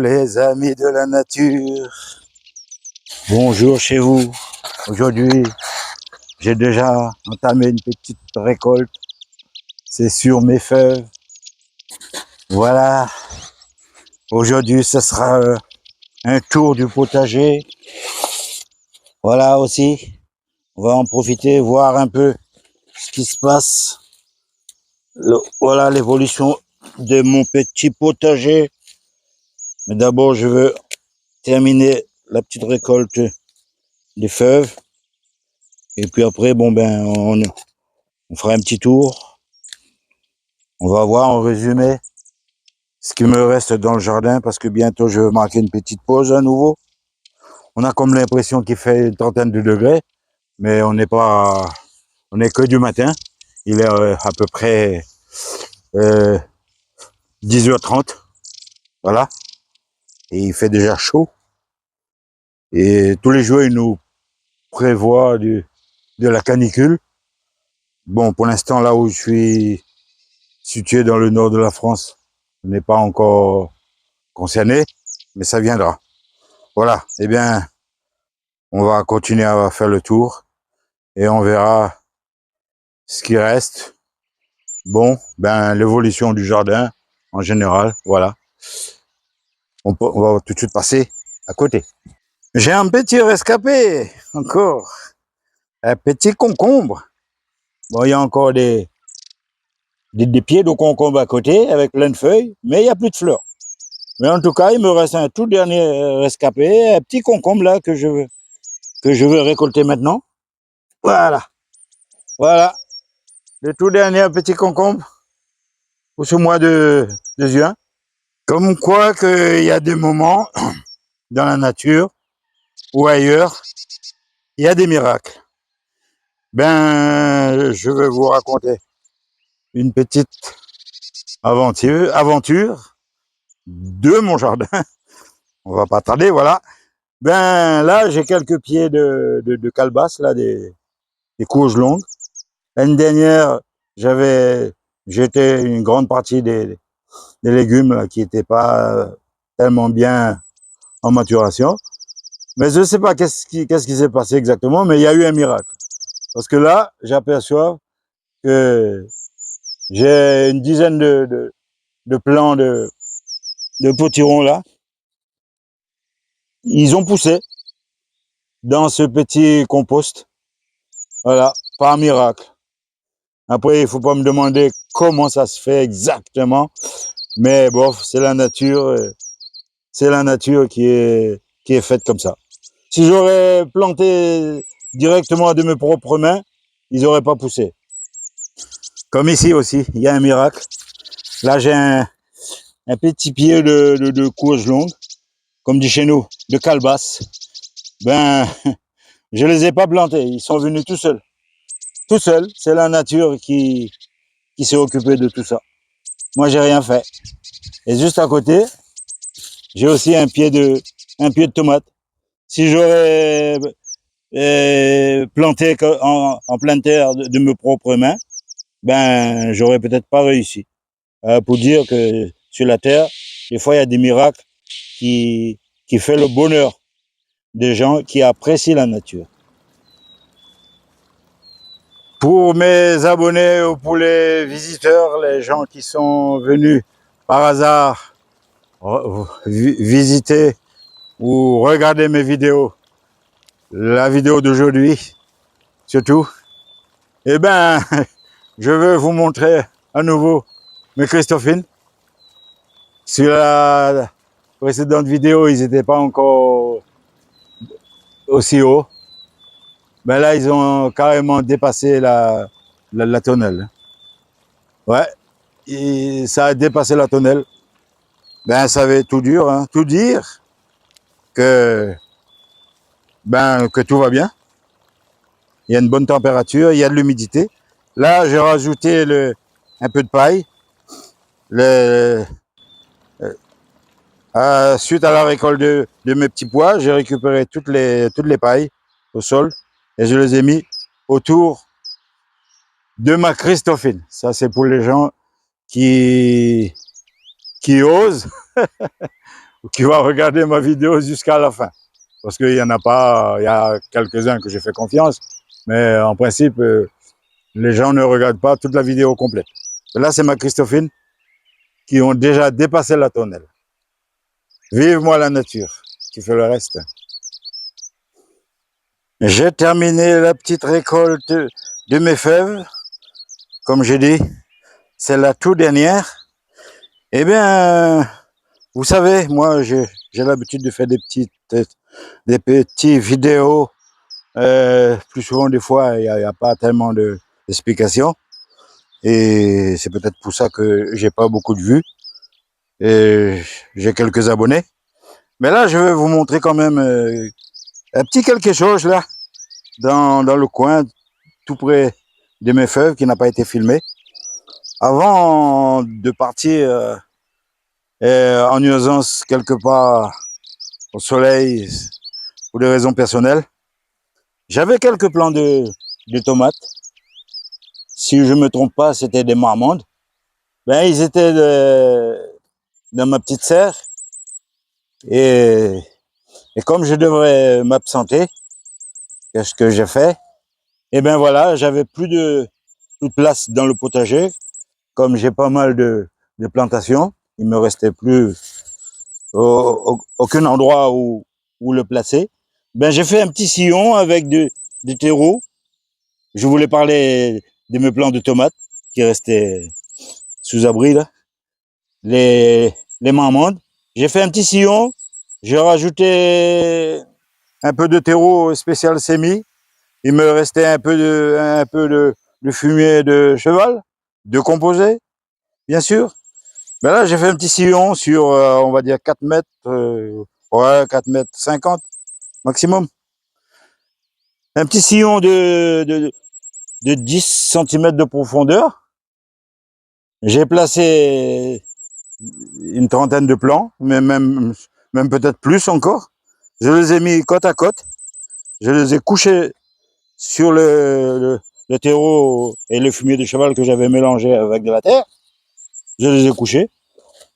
les amis de la nature. Bonjour chez vous. Aujourd'hui, j'ai déjà entamé une petite récolte. C'est sur mes feuilles. Voilà. Aujourd'hui, ce sera un tour du potager. Voilà aussi. On va en profiter, voir un peu ce qui se passe. Voilà l'évolution de mon petit potager. Mais d'abord, je veux terminer la petite récolte des feuilles. Et puis après, bon ben, on fera un petit tour. On va voir en résumé ce qui me reste dans le jardin parce que bientôt je vais marquer une petite pause à nouveau. On a comme l'impression qu'il fait une trentaine de degrés, mais on n'est que du matin. Il est à peu près 10h30. Voilà. Et il fait déjà chaud. Et tous les jours, il nous prévoit de la canicule. Bon, pour l'instant, là où je suis situé dans le nord de la France, on n'est pas encore concerné, mais ça viendra. Voilà, eh bien, on va continuer à faire le tour et on verra ce qui reste. Bon, ben, l'évolution du jardin en général, voilà. On va tout de suite passer à côté. J'ai un petit rescapé, encore. Un petit concombre. Bon, il y a encore des pieds de concombre à côté avec plein de feuilles, mais il n'y a plus de fleurs. Mais en tout cas, il me reste un tout dernier rescapé, un petit concombre là que je veux récolter maintenant. Voilà. Voilà. Le tout dernier petit concombre pour ce mois de juin. Comme quoi qu'il y a des moments dans la nature ou ailleurs, il y a des miracles. Ben, je vais vous raconter une petite aventure de mon jardin. On va pas tarder, voilà. Ben, là, j'ai quelques pieds de calebasse, là, des courges longues. L'année dernière, j'étais une grande partie des légumes là, qui n'étaient pas tellement bien en maturation. Mais je ne sais pas qu'est-ce qui s'est passé exactement, mais il y a eu un miracle. Parce que là, j'aperçois que j'ai une dizaine de plants de potirons là. Ils ont poussé dans ce petit compost. Voilà, par miracle. Après, il ne faut pas me demander comment ça se fait exactement. Mais bon, c'est la nature. C'est la nature qui est faite comme ça. Si j'aurais planté directement de mes propres mains, ils n'auraient pas poussé. Comme ici aussi, il y a un miracle. Là, j'ai un petit pied de courge longue, comme dit chez nous, de calebasse. Ben, je les ai pas plantés, ils sont venus tout seuls. Tout seuls, c'est la nature qui s'est occupée de tout ça. Moi, j'ai rien fait. Et juste à côté, j'ai aussi un pied de tomate. Si j'aurais planté en pleine terre de mes propres mains, ben, j'aurais peut-être pas réussi. Pour dire que sur la terre, des fois, il y a des miracles qui fait le bonheur des gens qui apprécient la nature. Pour mes abonnés ou pour les visiteurs, les gens qui sont venus par hasard visiter ou regarder mes vidéos, la vidéo d'aujourd'hui surtout, eh ben, je veux vous montrer à nouveau mes Christophines. Sur la précédente vidéo, ils n'étaient pas encore aussi haut. Ben là, ils ont carrément dépassé la tonnelle. Ouais, et ça a dépassé la tonnelle. Ben, ça veut tout dire que, que tout va bien. Il y a une bonne température, il y a de l'humidité. Là, j'ai rajouté un peu de paille. Suite à la récolte de mes petits pois, j'ai récupéré toutes les pailles au sol et je les ai mis autour de ma Christophine. Ça, c'est pour les gens qui osent qui va regarder ma vidéo jusqu'à la fin. Parce qu'il y en a pas, il y a quelques-uns que j'ai fait confiance, mais en principe, les gens ne regardent pas toute la vidéo complète. Là, c'est ma Christophine qui ont déjà dépassé la tonnelle. Vive-moi la nature, qui fait le reste. J'ai terminé la petite récolte de mes fèves. Comme j'ai dit, c'est la toute dernière. Eh bien, vous savez, moi, j'ai l'habitude de faire des petits vidéos. Plus souvent, des fois, il n'y a pas tellement d'explications. Et c'est peut-être pour ça que j'ai pas beaucoup de vues. Et j'ai quelques abonnés. Mais là, je vais vous montrer quand même un petit quelque chose là, dans le coin, tout près de mes fèves, qui n'a pas été filmé. Avant de partir en urgence quelque part au soleil, pour des raisons personnelles, j'avais quelques plants de tomates. Si je me trompe pas, c'était des marmondes. Ben, ils étaient dans ma petite serre. Et comme je devrais m'absenter, qu'est-ce que j'ai fait? Et ben voilà, j'avais plus de place dans le potager. Comme j'ai pas mal de plantations, il me restait plus aucun endroit où le placer. Ben j'ai fait un petit sillon avec du terreau. Je voulais parler de mes plants de tomates qui restaient sous abri là. Les marmondes. J'ai fait un petit sillon. J'ai rajouté un peu de terreau spécial sémi. Il me restait un peu de fumier de cheval, de composé, bien sûr. Ben là, j'ai fait un petit sillon sur, on va dire, 4 mètres, ouais, 4 mètres 50 maximum. Un petit sillon de 10 cm de profondeur. J'ai placé une trentaine de plants, mais même peut-être plus encore. Je les ai mis côte à côte. Je les ai couchés sur le terreau et le fumier de cheval que j'avais mélangé avec de la terre. Je les ai couchés.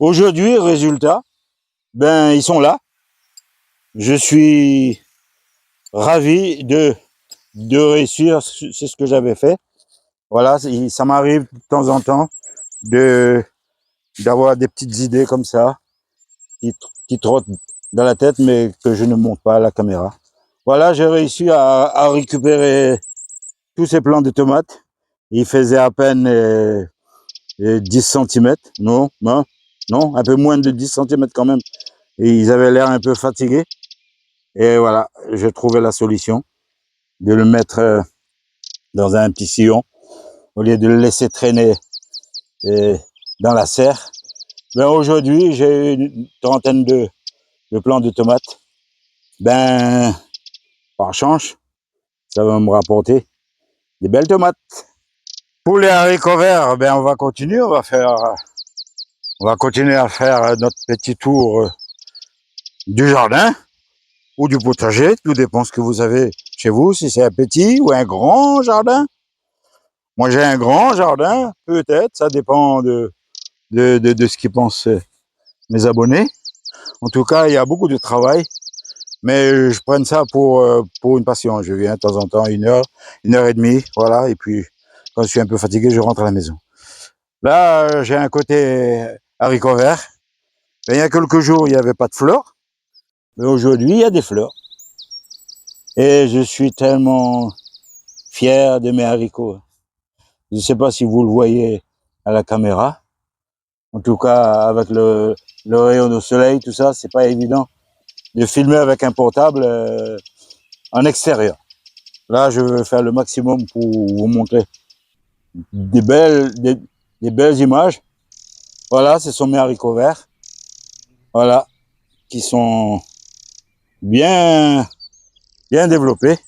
Aujourd'hui, résultat, ben ils sont là. Je suis ravi de réussir, c'est ce que j'avais fait. Voilà, ça m'arrive de temps en temps d'avoir des petites idées comme ça qui trottent dans la tête, mais que je ne montre pas à la caméra. Voilà, j'ai réussi à récupérer tous ces plants de tomates. Ils faisaient à peine 10 cm. Non, un peu moins de 10 cm quand même. Et ils avaient l'air un peu fatigués. Et voilà, j'ai trouvé la solution de le mettre dans un petit sillon au lieu de le laisser traîner dans la serre. Ben aujourd'hui, j'ai une trentaine de plants de tomates. Ben, par chance, ça va me rapporter des belles tomates. Pour les haricots verts, ben on va continuer, on va continuer à faire notre petit tour du jardin ou du potager, tout dépend ce que vous avez chez vous, si c'est un petit ou un grand jardin. Moi j'ai un grand jardin, peut-être, ça dépend de ce qu'ils pensent mes abonnés. En tout cas, il y a beaucoup de travail, mais je prends ça pour une passion. Je viens de temps en temps, 1 heure et demie, voilà, et puis quand je suis un peu fatigué, je rentre à la maison. Là, j'ai un côté haricots verts. Il y a quelques jours, il n'y avait pas de fleurs, mais aujourd'hui, il y a des fleurs. Et je suis tellement fier de mes haricots. Je ne sais pas si vous le voyez à la caméra. En tout cas, avec le rayon de soleil, tout ça, c'est pas évident de filmer avec un portable en extérieur. Là, je vais faire le maximum pour vous montrer des belles images. Voilà, ce sont mes haricots verts. Voilà, qui sont bien développés.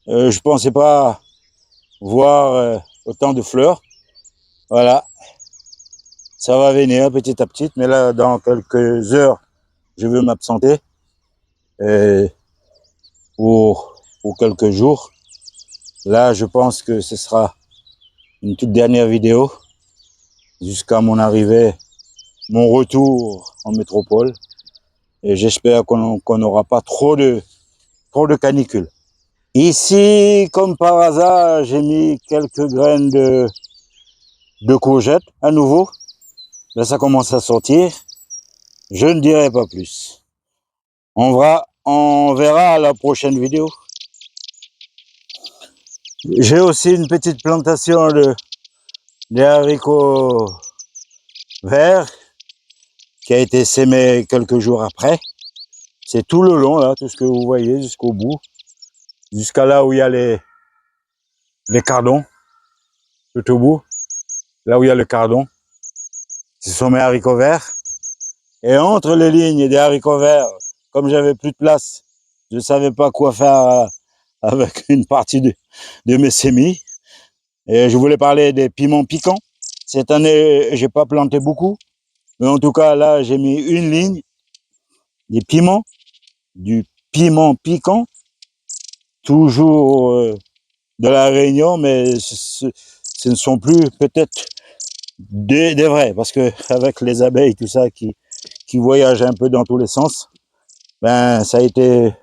Je pensais pas voir autant de fleurs. Voilà, ça va venir petit à petit, mais là, dans quelques heures, je vais m'absenter pour quelques jours. Là, je pense que ce sera une toute dernière vidéo jusqu'à mon arrivée, mon retour en métropole. Et j'espère qu'on n'aura pas trop de canicule. Ici, comme par hasard, j'ai mis quelques graines de courgettes à nouveau. Là, ça commence à sortir. Je ne dirai pas plus. On verra à la prochaine vidéo. J'ai aussi une petite plantation de haricots verts qui a été sémé quelques jours après. C'est tout le long, là, tout ce que vous voyez, jusqu'au bout. Jusqu'à là où il y a les cardons, tout au bout. Là où il y a le cardon. Ce sont mes haricots verts. Et entre les lignes des haricots verts, comme j'avais plus de place, je ne savais pas quoi faire avec une partie de mes semis. Et je voulais parler des piments piquants. Cette année, j'ai pas planté beaucoup. Mais en tout cas, là, j'ai mis une ligne des piments, du piment piquant, toujours de la Réunion, mais ce ne sont plus peut-être des vrais, parce que avec les abeilles, tout ça, qui voyagent un peu dans tous les sens, ben, ça a été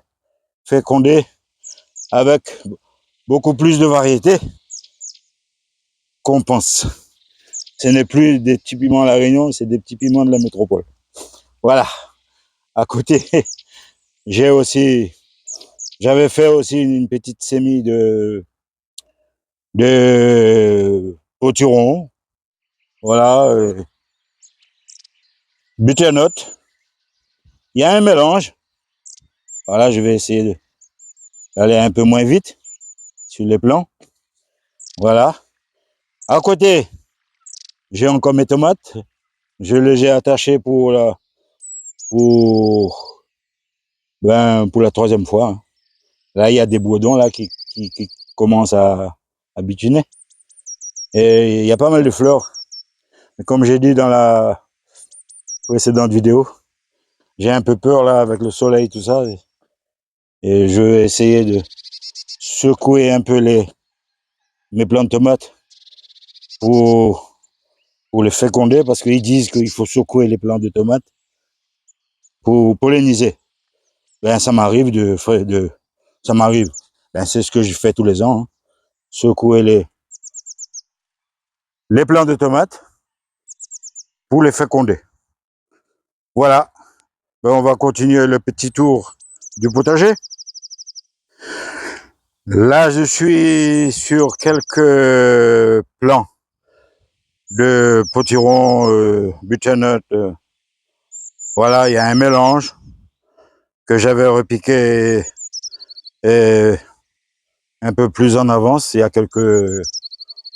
fécondé avec beaucoup plus de variétés qu'on pense. Ce n'est plus des petits piments à la Réunion, c'est des petits piments de la métropole. Voilà. À côté, j'avais fait aussi une petite sémie de potiron. Voilà. Butternut. Il y a un mélange. Voilà, je vais essayer d'aller un peu moins vite sur les plans. Voilà. À côté, j'ai encore mes tomates. Je les ai attachées pour la troisième fois. Là, il y a des bourdons là qui commencent à butiner. Et il y a pas mal de fleurs. Mais comme j'ai dit dans la précédente vidéo, j'ai un peu peur là avec le soleil, tout ça. Et je vais essayer de secouer un peu mes plants de tomates pour les féconder, parce qu'ils disent qu'il faut secouer les plants de tomates pour polliniser. Ben, ça m'arrive ça m'arrive. Ben, c'est ce que je fais tous les ans, hein. Secouer les plants de tomates pour les féconder. Voilà. Ben, on va continuer le petit tour du potager. Là, je suis sur quelques plants de potiron, butternut. Voilà, il y a un mélange que j'avais repiqué un peu plus en avance, il y a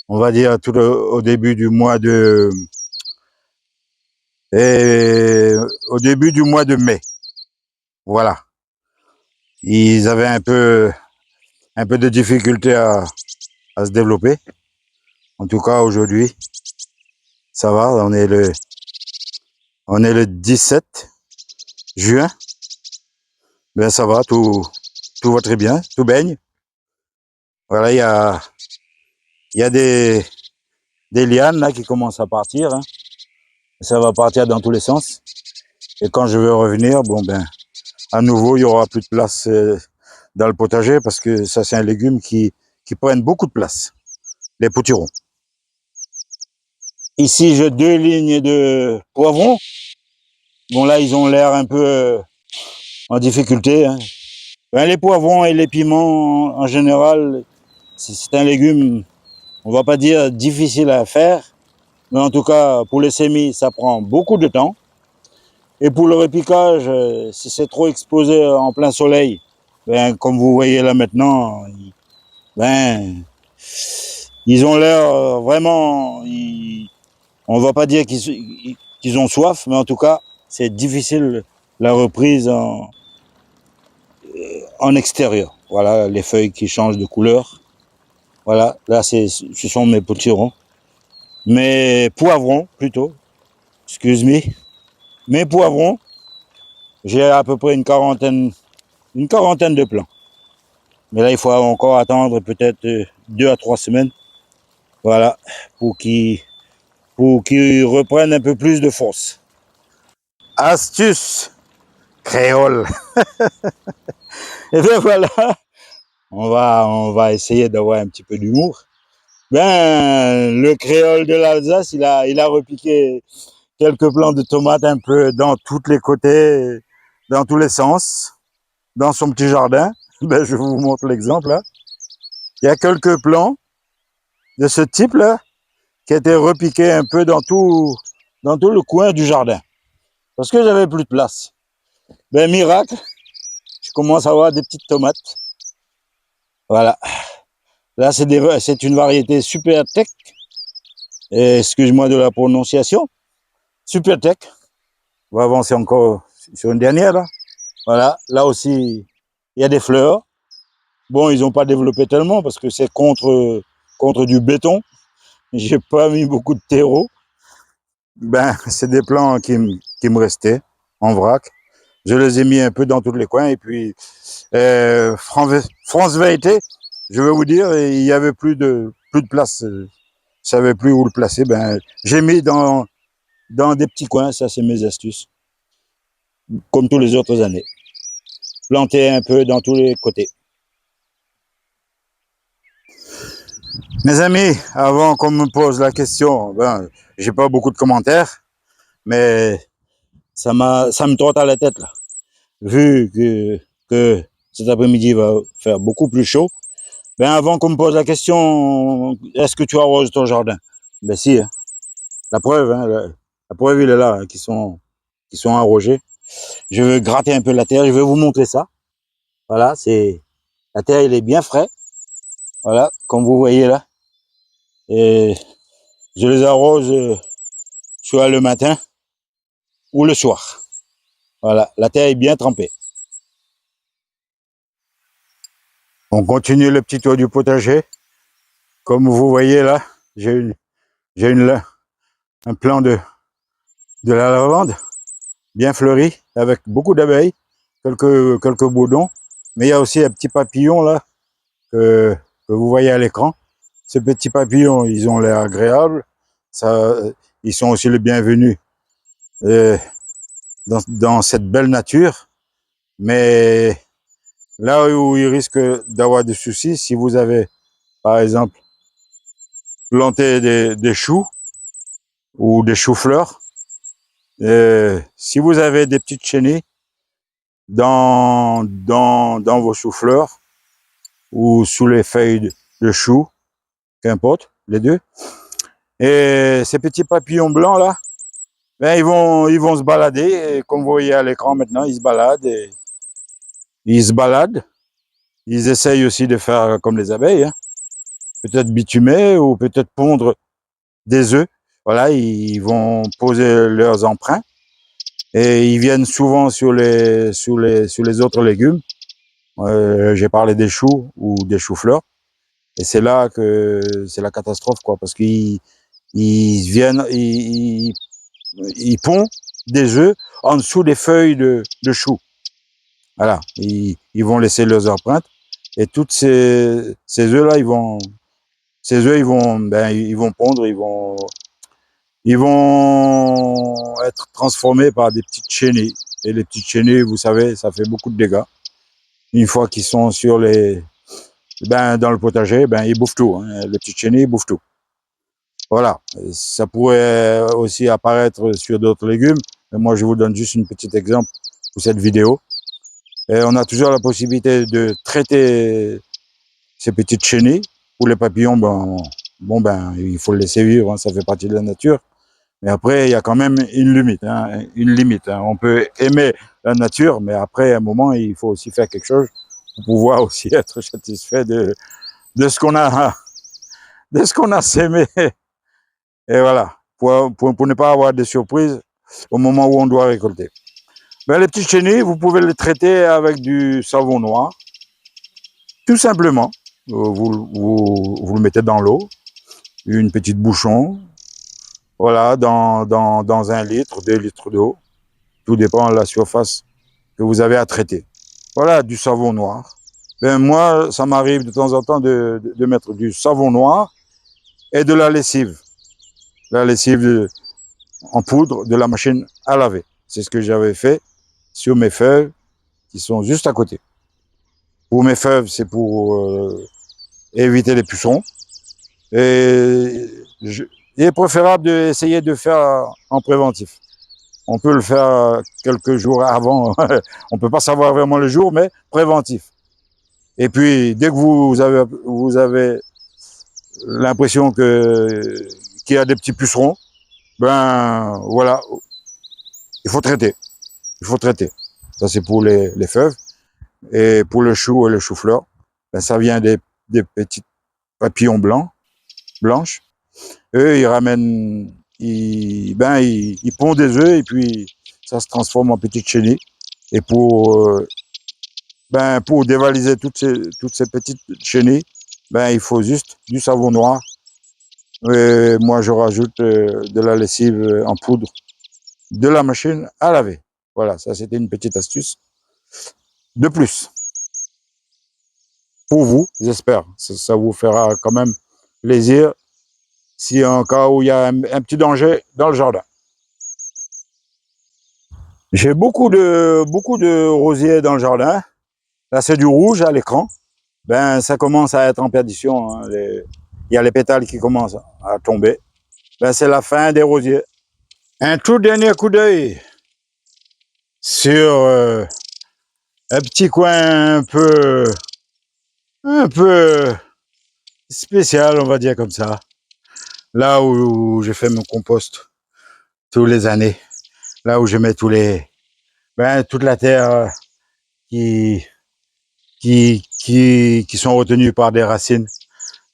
on va dire au début du mois de mai. Voilà. Ils avaient un peu de difficulté à se développer. En tout cas, aujourd'hui, ça va. On est le 17 juin. Ben, ça va, tout va très bien, tout baigne. Voilà, il y a des lianes là qui commencent à partir, hein. Ça va partir dans tous les sens. Et quand je vais revenir, bon ben, à nouveau, il y aura plus de place dans le potager, parce que ça, c'est un légume qui prenne beaucoup de place, les potirons. Ici, j'ai 2 lignes de poivrons. Bon, là, ils ont l'air un peu en difficulté, hein. Ben, les poivrons et les piments, en général, c'est un légume, on va pas dire difficile à faire, mais en tout cas, pour les semis, ça prend beaucoup de temps. Et pour le repiquage, si c'est trop exposé en plein soleil, ben, comme vous voyez là maintenant, ben, ils ont l'air vraiment, on va pas dire qu'ils ont soif, mais en tout cas, c'est difficile la reprise en extérieur. Voilà, les feuilles qui changent de couleur. Voilà, là, ce sont mes potirons. Mes poivrons, plutôt. Excuse me. Mes poivrons, j'ai à peu près une quarantaine de plants. Mais là, il faut encore attendre peut-être 2 à 3 semaines. Voilà, pour qu'ils reprennent un peu plus de force. Astuce créole. Et bien voilà, on va essayer d'avoir un petit peu d'humour. Ben, le créole de l'Alsace, il a repiqué quelques plants de tomates un peu dans tous les côtés, dans tous les sens, dans son petit jardin. Ben, je vous montre l'exemple là. Il y a quelques plants de ce type-là qui étaient repiqués un peu dans tout le coin du jardin. Parce que j'avais plus de place. Ben, miracle, je commence à avoir des petites tomates. Voilà. Là, c'est une variété super tech. Excuse-moi de la prononciation. Super tech. On va avancer encore sur une dernière là. Voilà. Là aussi, il y a des fleurs. Bon, ils n'ont pas développé tellement parce que c'est contre du béton. J'ai pas mis beaucoup de terreau. Ben, c'est des plants qui me restaient en vrac. Je les ai mis un peu dans tous les coins. Et puis, France Vérité, je vais vous dire, il y avait plus de place. Je savais plus où le placer. Ben, j'ai mis dans des petits coins. Ça, c'est mes astuces. Comme tous les autres années. Planter un peu dans tous les côtés. Mes amis, avant qu'on me pose la question, ben, j'ai pas beaucoup de commentaires, mais ça me trotte à la tête là. Vu que cet après-midi va faire beaucoup plus chaud, ben avant qu'on me pose la question, est-ce que tu arroses ton jardin? Ben si, hein. La preuve, hein, la preuve il est là, hein, qui sont arrosés. Je vais gratter un peu la terre, je vais vous montrer ça. Voilà, la terre, il est bien frais. Voilà, comme vous voyez là. Et je les arrose soit le matin ou le soir. Voilà, la terre est bien trempée. On continue le petit tour du potager. Comme vous voyez là, j'ai un plant de la lavande bien fleuri avec beaucoup d'abeilles, quelques bourdons. Mais il y a aussi un petit papillon là que vous voyez à l'écran. Ces petits papillons, ils ont l'air agréables. Ça, ils sont aussi les bienvenus dans cette belle nature. Mais là où il risque d'avoir des soucis, si vous avez, par exemple, planté des choux ou des choux-fleurs, si vous avez des petites chenilles dans vos choux-fleurs ou sous les feuilles de choux, qu'importe, les deux, et ces petits papillons blancs là, ben ils vont se balader, et comme vous voyez à l'écran maintenant, ils se baladent, ils essayent aussi de faire comme les abeilles, hein, peut-être bitumer ou peut-être pondre des œufs. Voilà, ils vont poser leurs empreintes et ils viennent souvent sur les autres légumes. J'ai parlé des choux ou des choux-fleurs. Et c'est là que c'est la catastrophe, quoi, parce ils viennent, ils pondent des œufs en dessous des feuilles de choux. Voilà, ils vont laisser leurs empreintes et toutes ces œufs-là, ils vont pondre, ils vont être transformés par des petites chenilles. Et les petites chenilles, vous savez, ça fait beaucoup de dégâts. Une fois qu'ils sont dans le potager, ils bouffent tout, hein. Les petites chenilles bouffent tout. Voilà. Ça pourrait aussi apparaître sur d'autres légumes, mais moi je vous donne juste un petit exemple pour cette vidéo. Et on a toujours la possibilité de traiter ces petites chenilles. Pour les papillons, il faut le laisser vivre, hein, ça fait partie de la nature. Mais après, il y a quand même une limite. Hein, une limite, hein. On peut aimer la nature, mais après, à un moment, il faut aussi faire quelque chose pour pouvoir aussi être satisfait de ce qu'on a, de ce qu'on a sémé. Et voilà, pour ne pas avoir de surprises au moment où on doit récolter. Les petites chenilles, vous pouvez les traiter avec du savon noir, tout simplement. Vous le mettez dans l'eau, une petite bouchon, voilà, dans 1 litre, 2 litres d'eau. Tout dépend de la surface que vous avez à traiter. Voilà, du savon noir. Moi, ça m'arrive de temps en temps de mettre du savon noir et de la lessive. La lessive en poudre de la machine à laver. C'est ce que j'avais fait sur mes feuilles qui sont juste à côté. Pour mes feuilles, c'est pour éviter les pucerons. Et il est préférable d'essayer de faire en préventif. On peut le faire quelques jours avant. On ne peut pas savoir vraiment le jour, mais préventif. Et puis, dès que vous avez l'impression qu'il y a des petits pucerons, ben voilà, il faut traiter. Il faut traiter. Ça, c'est pour les feuves. Et pour le chou et le chou-fleur, ben, ça vient des petits papillons blanches. Eux, ils ramènent, ils pondent des œufs et puis ça se transforme en petites chenilles. Et pour dévaliser toutes ces petites chenilles, ben, il faut juste du savon noir. Et moi, je rajoute de la lessive en poudre de la machine à laver. Voilà, ça c'était une petite astuce de plus pour vous, j'espère. Ça vous fera quand même plaisir si en cas où il y a un petit danger dans le jardin. J'ai beaucoup de rosiers dans le jardin. Là, c'est du rouge à l'écran. Ben, ça commence à être en perdition. Hein. Il y a les pétales qui commencent à tomber. Ben, c'est la fin des rosiers. Un tout dernier coup d'œil sur un petit coin un peu spécial, on va dire comme ça. Là où je fais mon compost tous les années. Là où je mets toute la terre qui, qui sont retenues par des racines.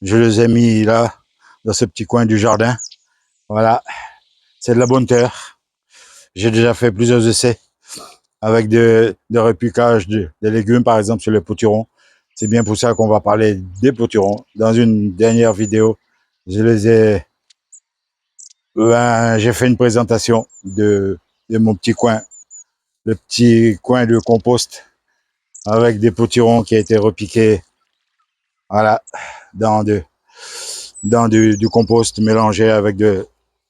Je les ai mis là, dans ce petit coin du jardin. Voilà. C'est de la bonne terre. J'ai déjà fait plusieurs essais avec de repiquage de légumes, par exemple, sur les potirons. C'est bien pour ça qu'on va parler des potirons. Dans une dernière vidéo, j'ai fait une présentation de mon petit coin, le petit coin de compost avec des potirons qui a été repiqués, voilà, dans du compost mélangé avec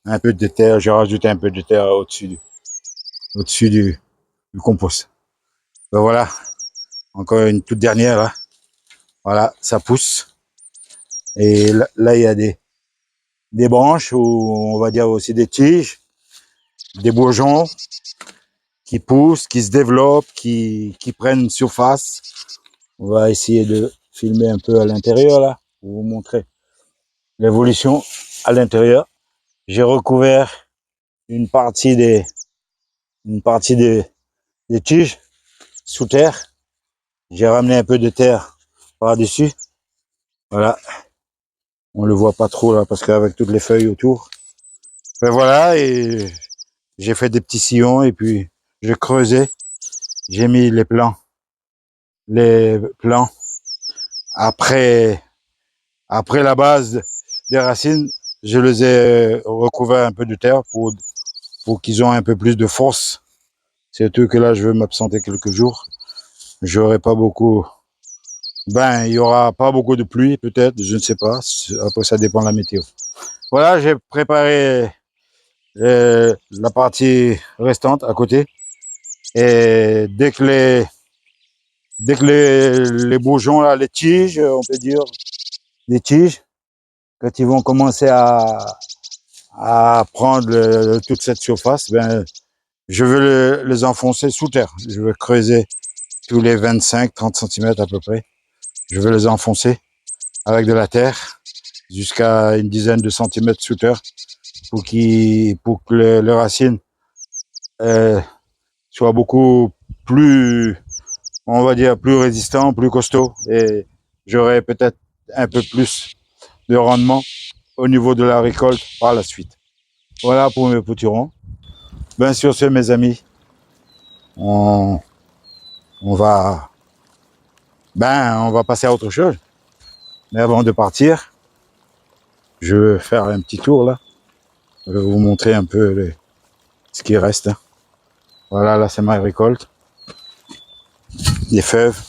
un peu de terre. J'ai rajouté un peu de terre au-dessus du compost. Ben voilà, encore une toute dernière là. Voilà, ça pousse. Et là il y a des branches ou on va dire aussi des tiges, des bourgeons qui poussent, qui se développent, qui prennent surface. On va essayer de filmer un peu à l'intérieur là, pour vous montrer l'évolution à l'intérieur. J'ai recouvert une partie des tiges sous terre. J'ai ramené un peu de terre par-dessus. Voilà. On le voit pas trop là parce qu'avec toutes les feuilles autour. Ben voilà, et j'ai fait des petits sillons et puis j'ai creusé. J'ai mis les plants après la base des racines. Je les ai recouverts un peu de terre pour qu'ils aient un peu plus de force. Surtout que là, je veux m'absenter quelques jours. J'aurai pas beaucoup. Ben, il y aura pas beaucoup de pluie, peut-être, je ne sais pas. Après, ça dépend de la météo. Voilà, j'ai préparé la partie restante à côté. Et dès que les bourgeons, là, les tiges, on peut dire, les tiges, quand ils vont commencer à prendre toute cette surface, ben, je veux les enfoncer sous terre. Je veux creuser tous les 25-30 cm à peu près. Je veux les enfoncer avec de la terre jusqu'à une dizaine de centimètres sous terre pour que les racines soient beaucoup plus, on va dire, plus résistants, plus costauds et j'aurai peut-être un peu plus de rendement au niveau de la récolte par la suite. Voilà pour mes potirons. Bien sûr, ce, mes amis, on va, on va passer à autre chose. Mais avant de partir, je vais faire un petit tour là. Je vais vous montrer un peu ce qui reste. Voilà, là c'est ma récolte. Les fèves.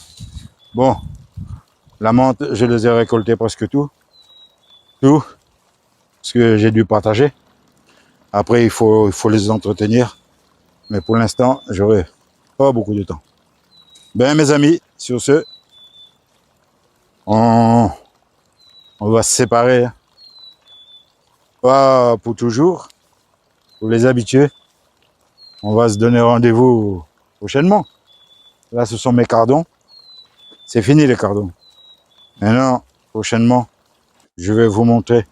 Bon, la menthe, je les ai récoltées presque tout. Tout. Parce que j'ai dû partager. Après, il faut les entretenir. Mais pour l'instant, Pas beaucoup de temps. Ben mes amis, sur ce, on, on va se séparer. Hein. Pas pour toujours, pour les habitués. On va se donner rendez-vous prochainement. Là, ce sont mes cardons. C'est fini les cardons. Maintenant, prochainement, je vais vous montrer,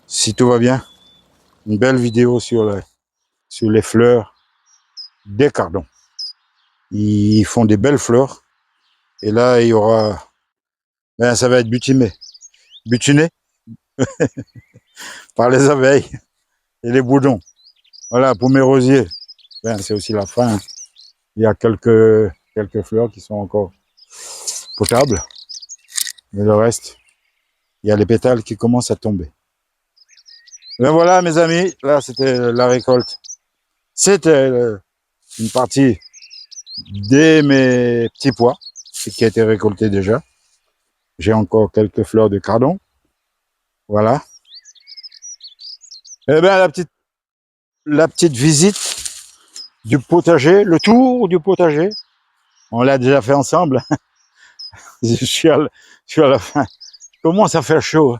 si tout va bien, une belle vidéo sur les fleurs des cardons. Ils font des belles fleurs. Et là, il y aura... Ben, ça va être butiné par les abeilles et les bourdons. Voilà, pour mes rosiers, ben, c'est aussi la fin. Il y a quelques fleurs qui sont encore potables. Mais le reste, il y a les pétales qui commencent à tomber. Ben voilà, mes amis, là, c'était la récolte. C'était une partie de mes petits pois qui a été récolté déjà. J'ai encore quelques fleurs de cardon. Voilà. Eh bien, la petite visite du potager, le tour du potager, on l'a déjà fait ensemble. je, suis à la fin. Il commence à faire chaud.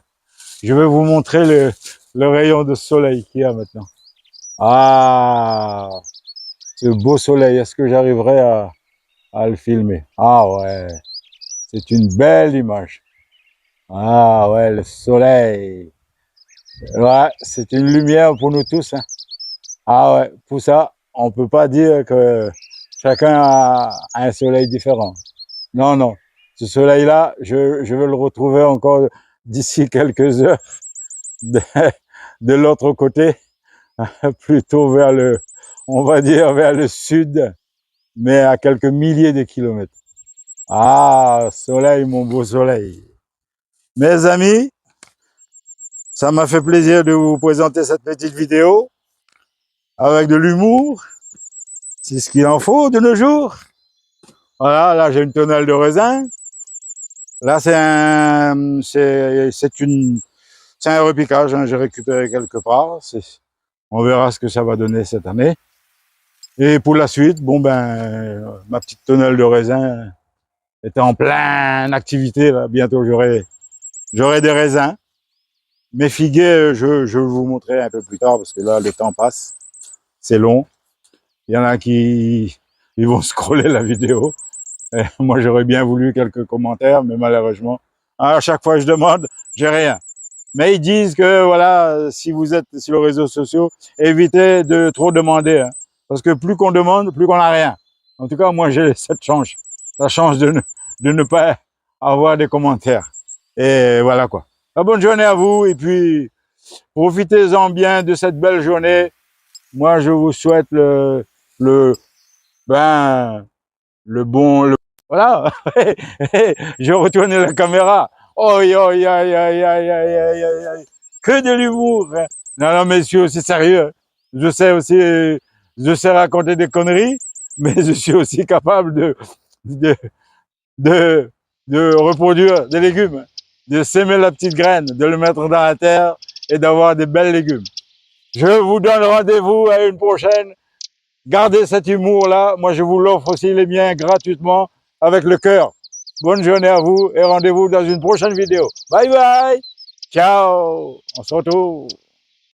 Je vais vous montrer le rayon de soleil qu'il y a maintenant. Ah, ce beau soleil, est-ce que j'arriverai à le filmer? Ah ouais, c'est une belle image. Ah ouais, le soleil. Ouais, c'est une lumière pour nous tous. Hein. Ah ouais, pour ça, on peut pas dire que chacun a un soleil différent. Non, non. Ce soleil-là, je vais le retrouver encore d'ici quelques heures de, de l'autre côté, plutôt vers on va dire vers le sud, mais à quelques milliers de kilomètres. Ah, soleil, mon beau soleil. Mes amis, ça m'a fait plaisir de vous présenter cette petite vidéo avec de l'humour. C'est ce qu'il en faut de nos jours. Voilà, là j'ai une tonnelle de raisin. Là c'est un repiquage. Hein, j'ai récupéré quelque part. On verra ce que ça va donner cette année. Et pour la suite, bon ben, ma petite tonnelle de raisin était en pleine activité. Là. Bientôt j'aurai des raisins. Mes figuiers, je vais vous montrer un peu plus tard parce que là le temps passe, c'est long. Il y en a qui ils vont scroller la vidéo. Et moi j'aurais bien voulu quelques commentaires, mais malheureusement, à chaque fois que je demande, j'ai rien. Mais ils disent que voilà, si vous êtes sur les réseaux sociaux, évitez de trop demander. Hein, parce que plus qu'on demande, plus qu'on n'a rien. En tout cas, moi j'ai cette chance. La chance de ne pas avoir des commentaires. Et voilà quoi. La bonne journée à vous et puis profitez-en bien de cette belle journée. Moi je vous souhaite le ben le bon voilà. Je retourne la caméra. Oh, aïe, aïe, aïe, aïe, aïe, aïe, aïe, aïe. Que de l'humour. Hein. Non, non, messieurs, c'est sérieux. Je sais aussi, je sais raconter des conneries, mais je suis aussi capable de, de, de reproduire des légumes, de s'aimer la petite graine, de le mettre dans la terre et d'avoir des belles légumes. Je vous donne rendez-vous à une prochaine. Gardez cet humour-là. Moi, je vous l'offre aussi les miens gratuitement avec le cœur. Bonne journée à vous et rendez-vous dans une prochaine vidéo. Bye bye. Ciao. On se retrouve.